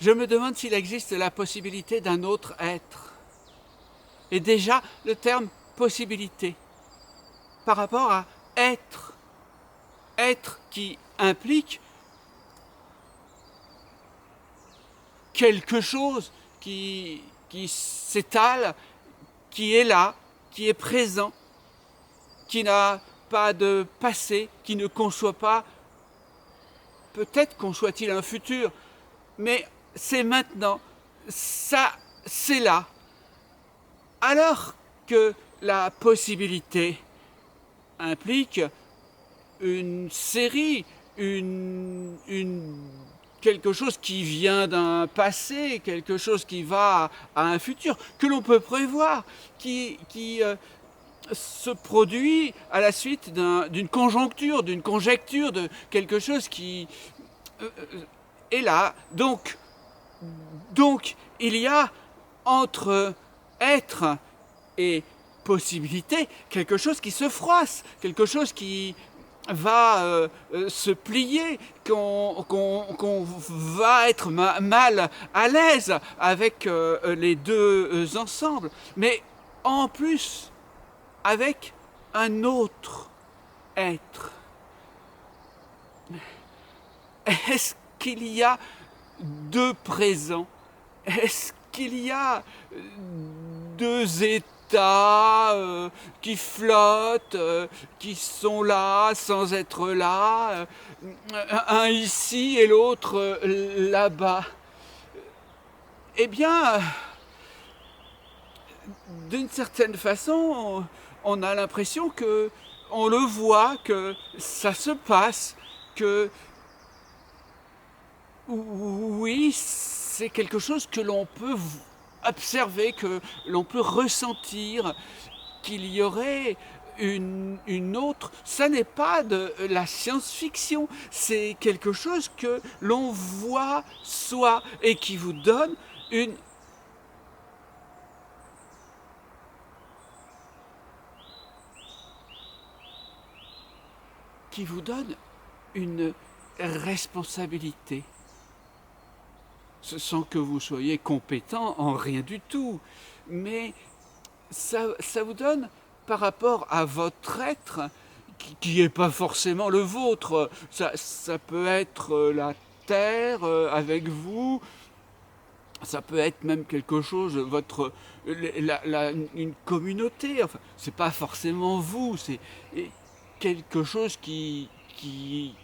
je me demande s'il existe la possibilité d'un autre être. Et déjà, le terme possibilité, par rapport à être, être qui implique quelque chose qui s'étale, qui est là, qui est présent, qui n'a pas de passé, qui ne conçoit pas, peut-être conçoit-il un futur, mais c'est maintenant, ça, c'est là. Alors que la possibilité implique une série, quelque chose qui vient d'un passé, quelque chose qui va à un futur, que l'on peut prévoir, qui se produit à la suite d'une conjoncture, d'une conjecture, de quelque chose qui est là. Donc, il y a entre être et possibilité quelque chose qui se froisse, quelque chose qui va se plier, qu'on va être mal à l'aise avec les deux ensemble, mais en plus avec un autre être. Est-ce qu'il y a deux présents? Est-ce qu'il y a deux états qui flottent, qui sont là sans être là, un ici et l'autre là-bas? Eh bien, d'une certaine façon, on a l'impression que on le voit, que ça se passe, que oui, c'est quelque chose que l'on peut observer, que l'on peut ressentir, qu'il y aurait une autre. Ça n'est pas de la science-fiction, c'est quelque chose que l'on voit soi et qui vous donne une responsabilité, sans que vous soyez compétent en rien du tout, mais ça vous donne par rapport à votre être, qui n'est pas forcément le vôtre, ça peut être la terre avec vous, ça peut être même quelque chose, une communauté, enfin, c'est pas forcément vous, c'est quelque chose qui, qui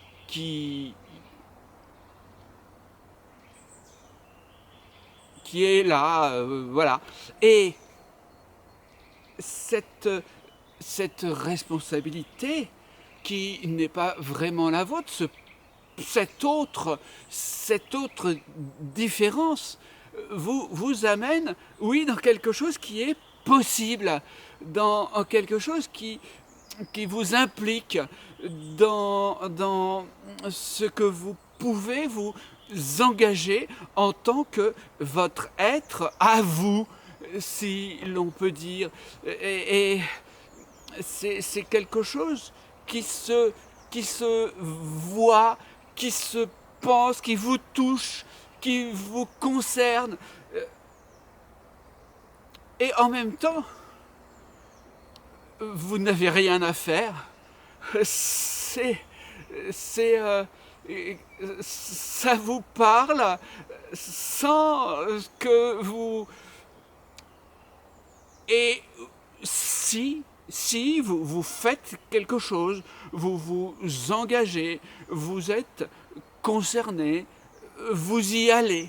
est là, voilà. Et cette responsabilité qui n'est pas vraiment la vôtre, cette autre différence, vous amène, oui, dans quelque chose qui est possible, dans quelque chose qui vous implique, dans ce que vous pouvez vous engager en tant que votre être à vous, si l'on peut dire. Et c'est quelque chose qui se voit, qui se pense, qui vous touche, qui vous concerne. Et en même temps, vous n'avez rien à faire. C'est, ça vous parle sans que vous... Et si vous faites quelque chose, vous vous engagez, vous êtes concerné, vous y allez.